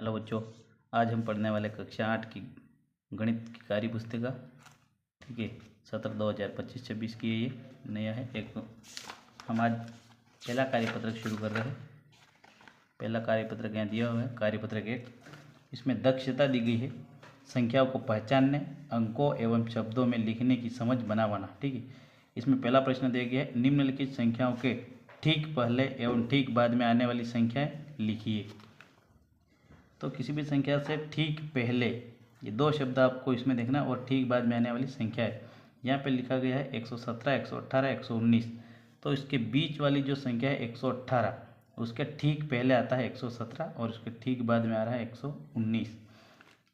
Hello बच्चों, आज हम पढ़ने वाले कक्षा 8 की गणित की कार्य पुस्तिका। ठीक है, सत्र 2025-26 की ये नया है। हम आज पहला कार्यपत्रक शुरू कर रहे हैं। पहला कार्यपत्रक यहाँ दिया हुआ है, कार्यपत्रक 1। इसमें दक्षता दी गई है संख्याओं को पहचानने, अंकों एवं शब्दों में लिखने की समझ बनाना। ठीक है, इसमें पहला प्रश्न दिया गया है, निम्नलिखित संख्याओं के ठीक पहले एवं ठीक बाद में आने वाली संख्याएं लिखिए। तो किसी भी संख्या से ठीक पहले, ये दो शब्द आपको इसमें देखना, और ठीक बाद में आने वाली संख्या है। यहाँ पे लिखा गया है 117, 118, 119। तो इसके बीच वाली जो संख्या है 118, उसके ठीक पहले आता है 117 और उसके ठीक बाद में आ रहा है 119।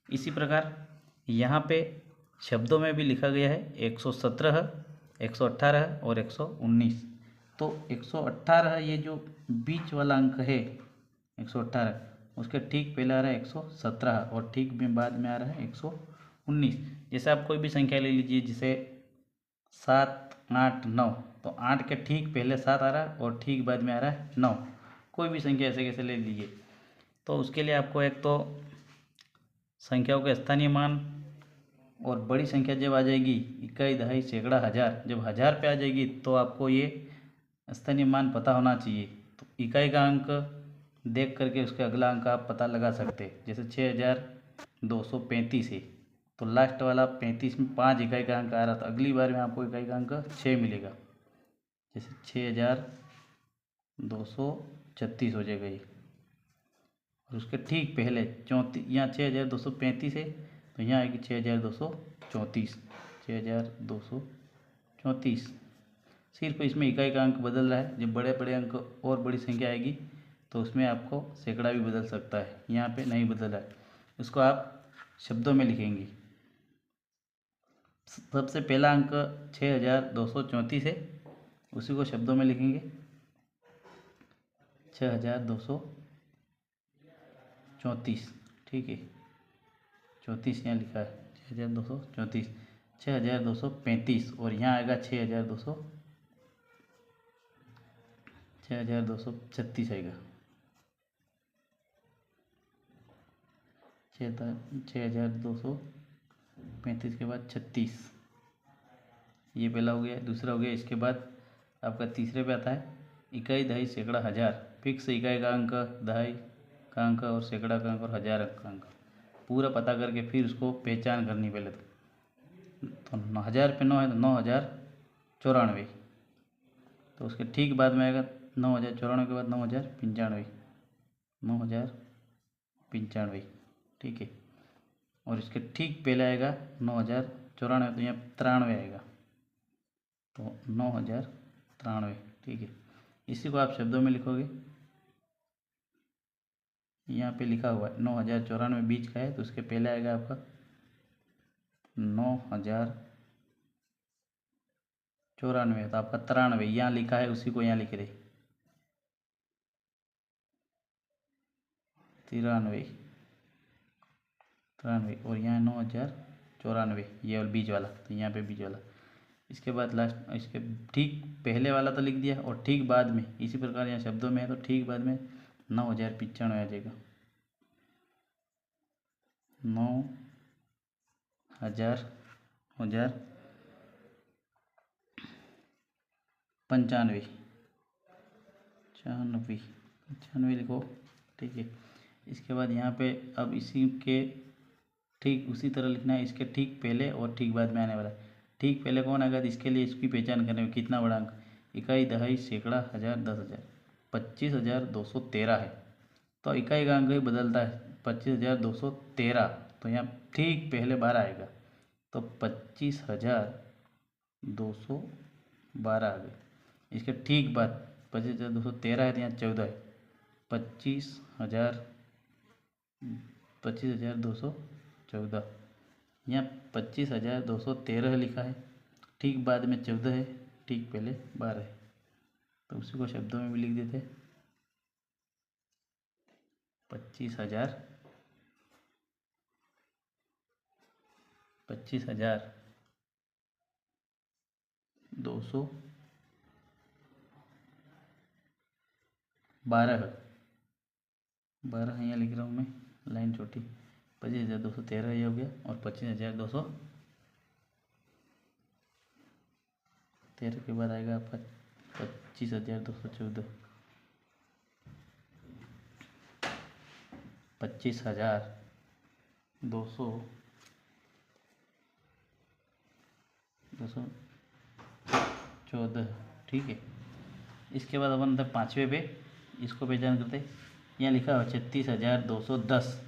इसी प्रकार यहाँ पे शब्दों में भी लिखा गया है 117, 118 और 119। तो 118 ये जो बीच वाला अंक है 118, उसके ठीक पहले आ रहा है 117 और ठीक में बाद में आ रहा है 119। जैसे आप कोई भी संख्या ले लीजिए, जैसे 7, 8, 9, तो 8 के ठीक पहले 7 आ रहा है और ठीक बाद में आ रहा है 9। कोई भी संख्या ऐसे कैसे ले लीजिए। तो उसके लिए आपको एक तो संख्याओं के स्थानीय मान, और बड़ी संख्या जब आ जाएगी इकाई, दहाई, सैकड़ा, हज़ार, जब 1000 पे आ जाएगी तो आपको ये स्थानीय मान पता होना चाहिए। तो इकाई का अंक देख करके उसके अगला अंक आप पता लगा सकते हैं। जैसे 6235 है, तो लास्ट वाला 35 में 5 इकाई का अंक आ रहा था, अगली बार में आपको इकाई का अंक 6 मिलेगा। जैसे 6236 हो जाएगा ये। और उसके ठीक पहले 34, यहाँ 6235 है तो यहाँ आएगी 6234, 6234। सिर्फ इसमें इकाई का अंक बदल रहा है। जब बड़े बड़े अंक और बड़ी संख्या आएगी तो उसमें आपको सैकड़ा भी बदल सकता है, यहाँ पे नहीं बदल रहा है। उसको आप शब्दों में लिखेंगे। सबसे पहला अंक 6234 है, उसी को शब्दों में लिखेंगे 6234। ठीक है, 34 यहाँ लिखा है 6234, 6235 और यहाँ आएगा 6236 आएगा। 6235 के बाद 36, ये पहला हो गया। दूसरा हो गया, इसके बाद आपका तीसरे पे आता है इकाई, दहाई, सैकड़ा, हज़ार। फिक्स इकाई का अंक, दहाई का अंक और सैकड़ा का अंक और हज़ार का अंक पूरा पता करके फिर उसको पहचान करनी पहले। तो 1000 पे 9 है तो 9094। तो उसके ठीक बाद में आएगा 9094 के बाद 9095, 9095। ठीक है, और इसके ठीक पहले आएगा 9094, तो यहाँ 93 आएगा, तो 9093। ठीक है, इसी को आप शब्दों में लिखोगे। यहाँ पे लिखा हुआ है 9094 बीच का है, तो उसके पहले आएगा आपका 9094, तो आपका 93 यहाँ लिखा है, उसी को यहाँ लिख रहे 93, और यहाँ 9094, ये और बीच वाला, तो यहाँ पे बीच वाला। इसके बाद लास्ट, इसके ठीक पहले वाला तो लिख दिया, और ठीक बाद में इसी प्रकार यहाँ शब्दों में है, तो ठीक बाद में 9095 आ जाएगा, 9095, 95 लिखो। ठीक है, इसके बाद यहाँ पे अब इसी के ठीक उसी तरह लिखना है, इसके ठीक पहले और ठीक बाद में आने वाला। ठीक पहले कौन आएगा, इसके लिए इसकी पहचान करने में कितना बड़ा अंक, इकाई, दहाई, सैकड़ा, हज़ार, 10,000। 25,213 है, तो इकाई का अंक ही बदलता है, 25,213। तो यहाँ ठीक पहले 12 आएगा, तो 25,212 आ गए। इसके ठीक बाद 25,213 है तो यहाँ 14 है, 25,214। यहाँ 25,213 लिखा है, ठीक बाद में 14 है, ठीक पहले 12 है, तो उसी को शब्दों में भी लिख देते हैं 25,212। 12 यहाँ लिख रहा हूँ मैं लाइन 40 25,213 ये हो गया, और 25,213 के बाद आएगा आपका 25,214, 25,214, ठीक है। इसके बाद अपन पाँचवें पे इसको पहचान करते, यहाँ लिखा हुआ 36,210।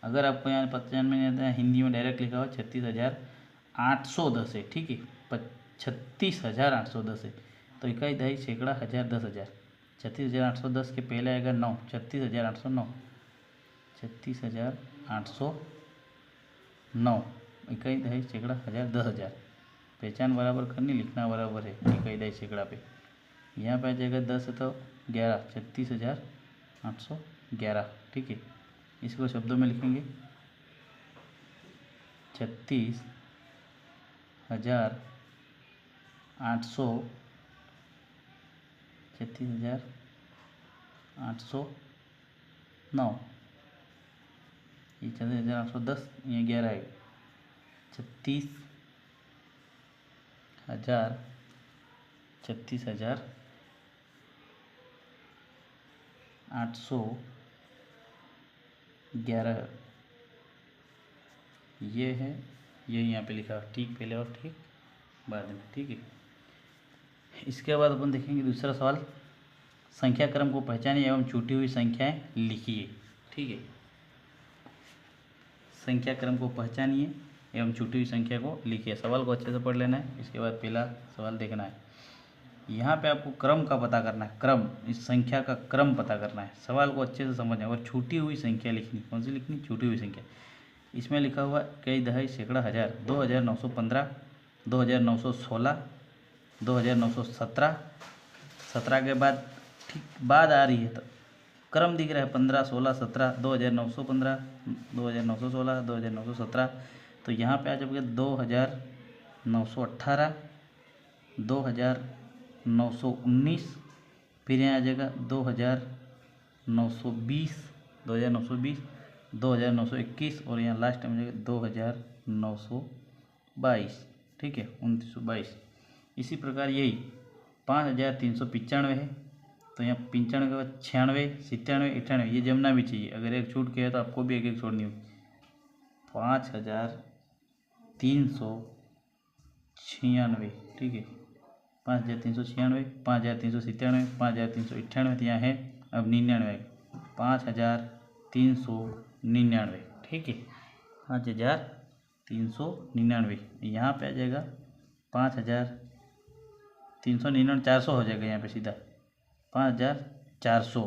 अगर आपको यहाँ पहचान में नहीं आता है, हिंदी में डायरेक्ट लिखा हुआ 36,810 है, ठीक है। 36,810 है, तो इकाई दहाई सैकड़ा हज़ार 10,000। 36,810 के पहले आएगा 9, 36,809, 36,809, इकाई दहाई सैकड़ा हज़ार 10,000। पहचान बराबर करनी, लिखना बराबर है इकाई दहाई सैकड़ा पे। यहाँ पे आ जाएगा 10 है तो 11, 36,811, ठीक है। इसको शब्दों में लिखेंगे 36,809, ये 36,810, ये 11 है। 36,811 ये है, ये यहाँ पे लिखा है, ठीक पहले और ठीक बाद में, ठीक है। इसके बाद अपन देखेंगे दूसरा सवाल, संख्या क्रम को पहचानिए एवं छूटी हुई संख्याएं लिखिए, ठीक है। संख्या क्रम को पहचानिए एवं छूटी हुई संख्या को लिखिए। सवाल को अच्छे से पढ़ लेना है। इसके बाद पहला सवाल देखना है, यहाँ पे आपको क्रम का पता करना है, क्रम, इस संख्या का क्रम पता करना है। सवाल को अच्छे से समझना है और छूटी हुई संख्या लिखनी। कौन सी लिखनी? छूटी हुई संख्या। इसमें लिखा हुआ कई दहाई सैकड़ा हज़ार, 2,915, 2,916, 2,917, 17 के बाद ठीक बाद आ रही है तो क्रम दिख रहा है 15, 16, 17, 2,915, 2,916, 2,917। तो यहाँ पे आ जाओगे 2,918, 2,919, फिर यहाँ आ जाएगा 2,920, 2,920, 2,921, और यहाँ लास्ट में जाएगा 2,922, ठीक है, 2,922। इसी प्रकार यही 5,395 है, तो यहाँ 95 के बाद 96, 97, 98 ये जमना भी चाहिए। अगर एक छूट के है तो आपको भी एक एक छोड़नी होगी। 5,396, ठीक है, 5,396, 5,397, 5,398, तो यहाँ है अब 99, 5,399, ठीक है, 5,399। यहाँ पे आ जाएगा 5,399, 400 हो जाएगा यहाँ पे सीधा, 5,400,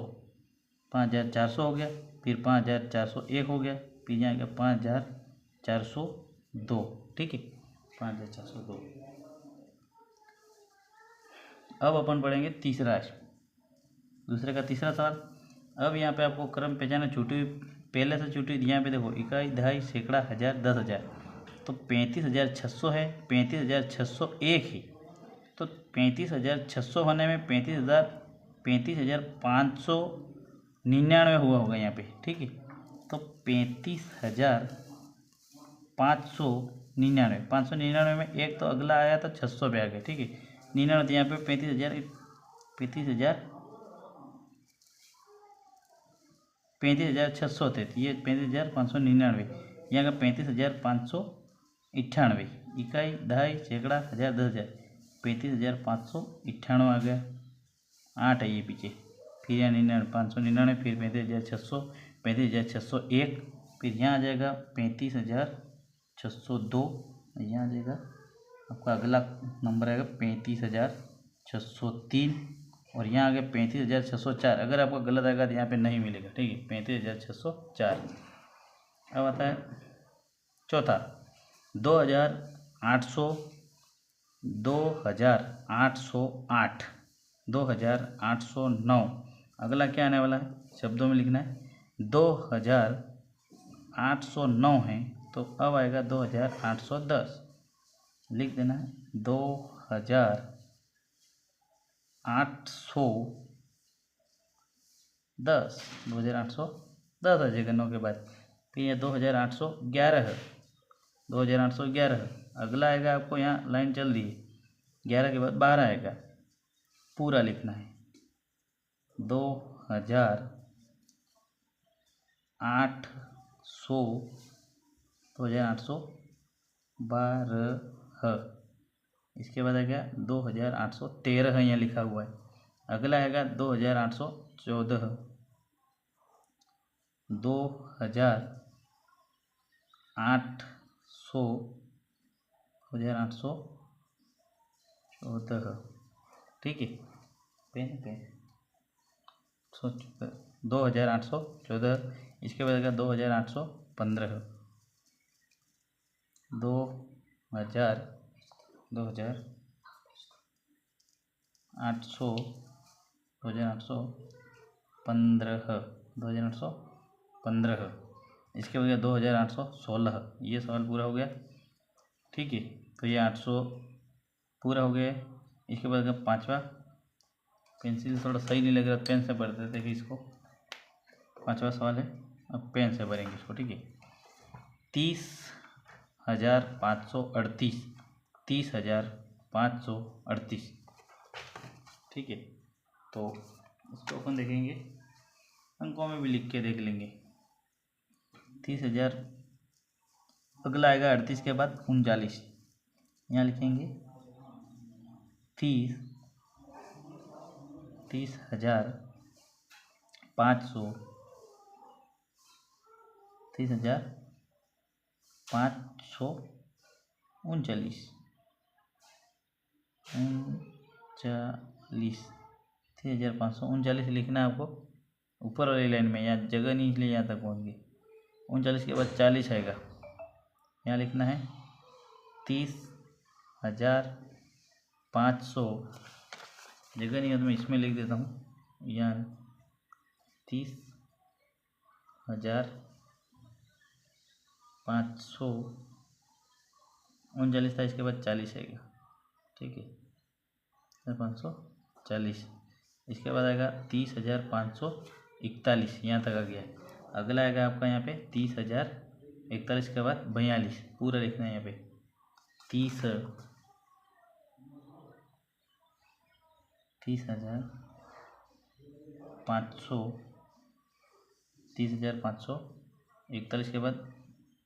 5,400 हो गया, फिर 5,401 हो गया, फिर यहाँ आएगा 5,402, ठीक है, 5,402। अब अपन पढ़ेंगे तीसरा, दूसरे का तीसरा सवाल। अब यहाँ पे आपको क्रम पहचाना, छूटी हुई पहले से छूटी हुई। यहाँ पे देखो इकाई दहाई सैकड़ा हज़ार 10,000, तो 35,600 है, 35,601 है, तो 35,600 होने में 35,599 हुआ होगा यहाँ पे, ठीक है। तो 35,599, 599 में एक तो अगला आया तो 600 पे आ गया, ठीक है, 99, तो यहाँ पे 35,600 थे, तो ये 35,599, यहाँ का 35,598, इकाई दहाई सैकड़ा हज़ार 10,000, 35,598 आ गया, 8 है ये पीछे, फिर यहाँ 99, 599, फिर 35,600, 35,601, फिर यहाँ आ जाएगा 35,602, यहाँ आ जाएगा आपका अगला नंबर आएगा 35,603, और यहाँ आ गया 35,604। अगर आपका गलत आएगा तो यहाँ पे नहीं मिलेगा, ठीक है, 35,604। अब आता है चौथा, 2,800, 2,808, 2,809। अगला क्या आने वाला है, शब्दों में लिखना है। 2,809 है, तो अब आएगा 2,810, लिख देना है 2,810, 2,810 आ जाएगा 9 के बाद। फिर यहाँ 2811 2811। अगला आएगा आपको, यहाँ लाइन चल रही है 11 के बाद 12 आएगा, पूरा लिखना है 2812। इसके बाद आएगा 2813 यहाँ लिखा हुआ है। अगला आएगा 2814, 2814। ठीक है, पेन सोच 2814। इसके बाद आएगा 2815, 2815, 2815। इसके बाद 2816। ये सवाल पूरा हो गया। ठीक है, तो ये 800 पूरा हो गया। इसके बाद अगर पाँचवा, पेंसिल थोड़ा सही नहीं लग रहा, पेन से भरते थे कि इसको। पाँचवा सवाल है, अब पेन से भरेंगे इसको। ठीक है, 30,538, 30,538। ठीक है, तो इसको अपन देखेंगे, अंकों में भी लिख के देख लेंगे। 30,000। अगला आएगा 38 के बाद 39, यहाँ लिखेंगे 30,500, 30,539, 30,539 लिखना है आपको ऊपर वाली लाइन में। यहाँ जगह नहीं, इसलिए यहाँ तक पहुँच गए। 39 के बाद 40 आएगा, यहाँ लिखना है 30,500। जगह नहीं है तो मैं इसमें लिख देता हूँ, यहाँ 30,539 था। इसके बाद 40 आएगा। ठीक है, 540। इसके बाद आएगा 30,541, यहाँ तक आ गया। अगला आएगा आपका यहाँ पे 30,041 के बाद 42, पूरा लिखना है यहाँ पे 30,500, 30,541 के बाद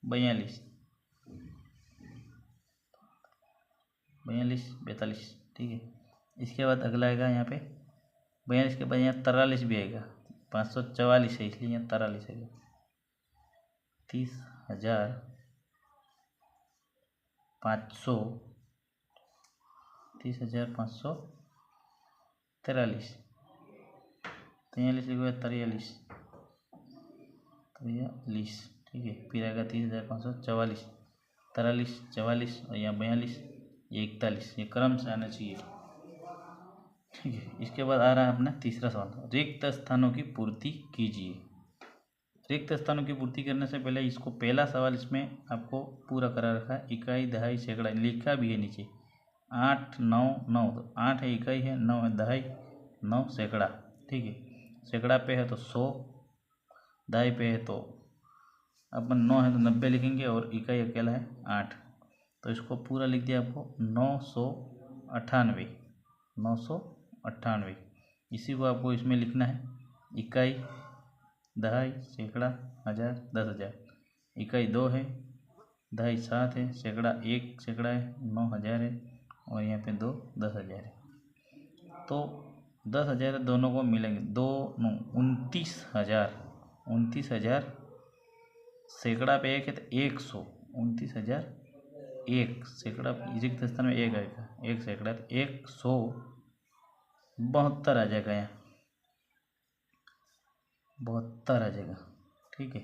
42, 42। ठीक है, इसके बाद अगला आएगा यहाँ पे 42 के बाद यहाँ 43 भी आएगा। 544 है, इसलिए यहाँ 43 आएगा। 30,500, 30,543, 43 के बाद 43, 43। ठीक है, फिर आएगा 30,544, 43, 44 और यहाँ 42, ये 41। ये क्रम से आना चाहिए। ठीक है, इसके बाद आ रहा है अपना तीसरा सवाल, रिक्त स्थानों की पूर्ति कीजिए। रिक्त स्थानों की पूर्ति करने से पहले इसको, पहला सवाल इसमें आपको पूरा करा रखा है। इकाई, दहाई, सैकड़ा लिखा भी है नीचे। 8, 9, 9, तो 8 है इकाई है, 9 है दहाई, 9 सैकड़ा। ठीक है, सैकड़ा पे है तो 100, दहाई पे है तो अपन 9 है तो 90 लिखेंगे, और इकाई अकेला है 8, तो इसको पूरा लिख दिया आपको 998, 998। इसी को आपको इसमें लिखना है। इकाई, दहाई, सैकड़ा, हज़ार, 10,000। इकाई 2 है, दहाई 7 है, सैकड़ा 1 सैकड़ा है, 9,000 है, और यहाँ पे 2 10,000 है। तो 10,000 दोनों को मिलेंगे, 2 9 29,000, 29,000। सैकड़ा पे 1 है तो 100, 29,001। सैकड़ा रिक्त स्थान में 1 आएगा, 1 सैकड़ा तो 172 आ जाएगा, यहाँ 72 आ जाएगा। ठीक है,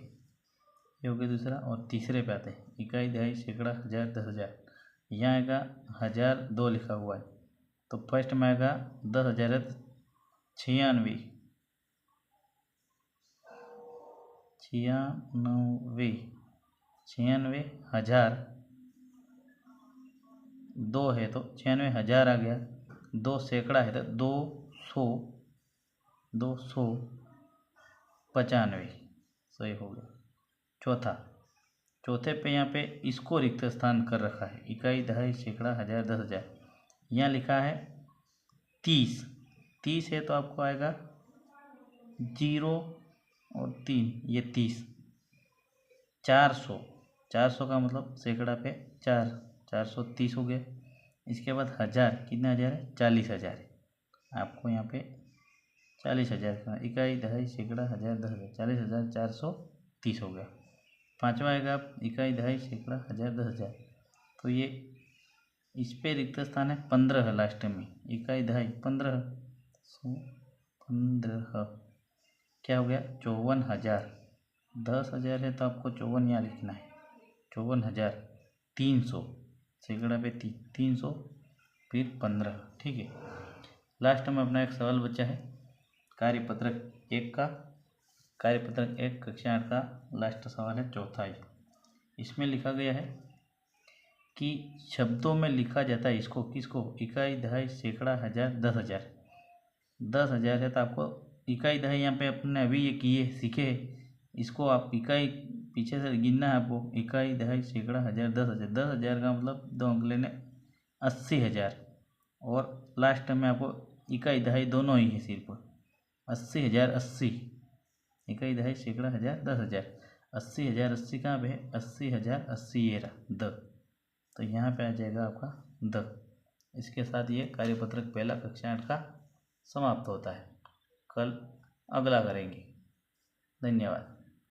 ये हो गया दूसरा। और तीसरे पे आते हैं, इकाई, दहाई, सैकड़ा, हज़ार, 10,000। यहाँ आएगा 1002 लिखा हुआ है, तो फर्स्ट में आएगा 10,000 96, 96, 96,000। 2 है तो 96,000 आ गया। 2 सैकड़ा है तो 200, 295 सही हो गया। चौथा, चौथे पे यहाँ पे इसको रिक्त स्थान कर रखा है, इकाई, दहाई, सैकड़ा, हजार, 10,000। यहाँ लिखा है 30, 30 है तो आपको आएगा 0 और 3, ये 30। 400, 400 का मतलब सैकड़ा पे 4, 430 हो गया। इसके बाद हजार, कितने हजार है? 40,000 है। आपको यहाँ पे 40,000 का, इकाई, दहाई, सैकड़ा, हजार, 10,000, 40,430 हो गया। पाँचवा आएगा इकाई, दहाई, सैकड़ा, हजार, 10,000। तो ये इस पे रिक्त स्थान है 15 है लास्ट में, इकाई, दहाई, 15, 15 क्या हो गया? 54,000। 10,000 है तो आपको 54 यहाँ लिखना है, 54,300, सैकड़ा पे 300, फिर 15। ठीक है। लास्ट में अपना एक सवाल बचा है कार्यपत्रक 1 का। कार्यपत्रक 1 कक्षा 8 का लास्ट सवाल है, चौथा ही। इसमें लिखा गया है कि शब्दों में लिखा जाता है इसको, किसको? इकाई, दहाई, सैकड़ा, हजार, 10,000। 10,000 है तो आपको इकाई, दहाई यहाँ पे अपने अभी ये किए सीखे हैं, इसको आप इकाई पीछे से गिनना है आपको, इकाई, दहाई, सैकड़ा, हजार, 10,000। 10,000 का मतलब 2 अंक लेने, 80,000। और लास्ट में आपको इकाई, दहाई दोनों ही है सिर्फ 80,000, 80, इकाई, दहाई, सैकड़ा, हजार, 10,000। 80,000, 80 कहाँ पे है? 80,000, 80 ये रहा द, तो यहाँ पे आ जाएगा आपका द। इसके साथ ये कार्यपत्रक पहला कक्षा 8 का समाप्त होता है। कल अगला करेंगे। धन्यवाद।